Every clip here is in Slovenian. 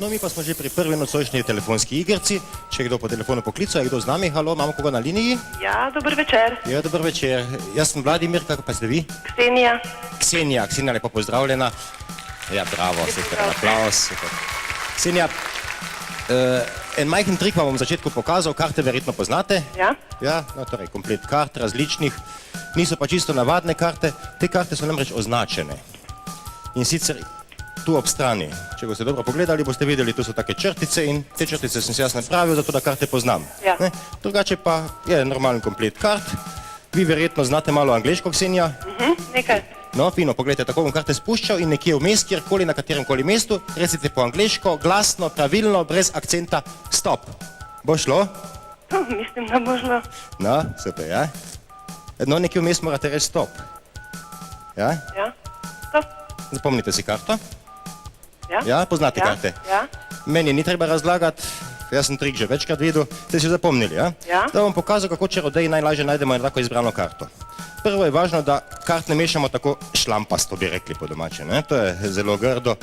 No, mi pa smo že pri prvi nocojšnji telefonski igrici. Če je kdo po telefonu poklical, je kdo z nami? Halo, imamo koga na liniji? Ja, dober večer. Ja, dober večer. Jaz sem Vladimir, kako pa ste vi? Ksenija. Ksenija, lepo pozdravljena. Ja, bravo, super, aplaus. Ksenija, en majhen trik vam bom v začetku pokazal, karte verjetno poznate. Ja. Ja, no torej, komplet kart različnih. Niso pa čisto navadne karte, te karte so namreč označene. In sicer tu ob strani, če boste dobro pogledali, boste videli, tu so take črtice in te črtice sem si jaz napravil, zato da karte poznam. Ja. Drugače pa je normalen komplet kart. Vi verjetno znate malo angleško, Ksenija? Nekaj. No, fino, pogledajte, tako bom karte spuščal in nekje vmes, kjerkoli, na katerem koli mestu, recite po angleško, glasno, pravilno, brez akcenta, stop. Bo šlo? Mislim, da bo šlo. No, super, ja. No, nekje vmes morate reči stop. Ja? Ja. Stop. Zapomnite si karto. Ja. Ja, poznate karte. Ja. Meni ni treba razlagati, jaz sem trik že večkrat videl, ste si zapomnili, ja? Ja. Da bom pokazal, kako čarodeji najlažje najdemo eno tako izbrano karto. Prvo je važno, da kart ne mešamo tako šlampasto, bi rekli po domače, ne? To je zelo grdo.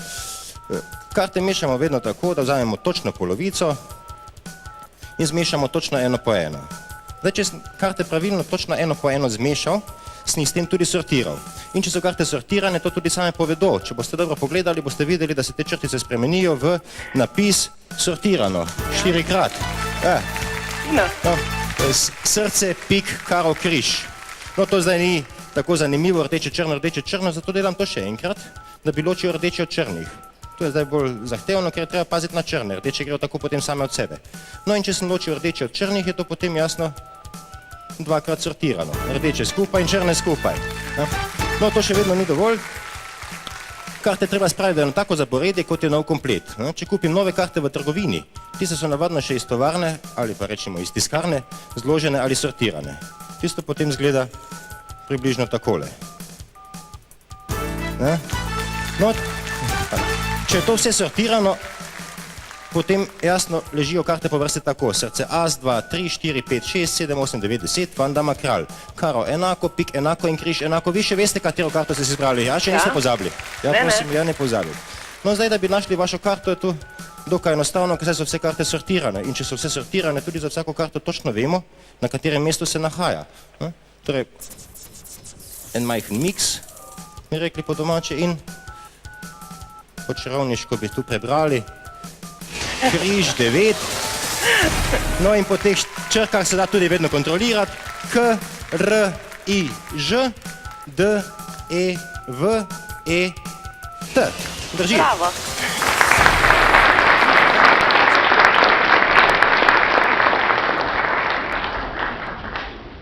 Karte mešamo vedno tako, da vzamemo točno polovico in zmešamo točno eno po eno. Zdaj, če sem karte pravilno točno eno po eno zmešal, sem jih s tem tudi sortiral. In če so karte sortirane, to tudi same povedo. Če boste dobro pogledali, boste videli, da se te črtice spremenijo v napis sortirano. 4-krat. Fino. No, srce, pik, karo, križ. No, to zdaj ni tako zanimivo, rdeče, črno, zato delam to še enkrat, da bi ločil rdeče od črnih. To je zdaj bolj zahtevno, ker je treba paziti na črne. Rdeče grejo tako potem same od sebe. No, in če sem ločil rdeče od črnih, je to potem jasno dvakrat sortirano. Rdeče skupaj in črne skupaj. No, to še vedno ni dovolj. Karte treba spraviti na tako zaporedje, kot je nov komplet. Če kupim nove karte v trgovini, tiste so navadno še iz tovarne, ali pa rečemo iz tiskarne, zložene ali sortirane. Tisto potem zgleda približno takole. No, če je to vse sortirano, potem jasno ležijo karte po vrsti tako. Srce as, 2, 3, 4, 5, 6, 7, 8, 9, 10, van dama kralj. Karo enako, pik enako in križ enako. Vi še veste, katero karto ste si izbrali? Ja, še niste pozabili? Ja, prosim, ja ne pozabili. No, zdaj, da bi našli vašo karto, je tu dokaj enostavno, ker so vse karte sortirane. In če so vse sortirane, tudi za vsako karto točno vemo, na katerem mestu se nahaja. Torej, en majhen miks, mi rekli po domače, in po čarovniško bi tu prebrali križ 9. No in po teh črkah se da tudi vedno kontrolirati. K, R, I, Ž, D, E, V, E, T. Drži? Bravo.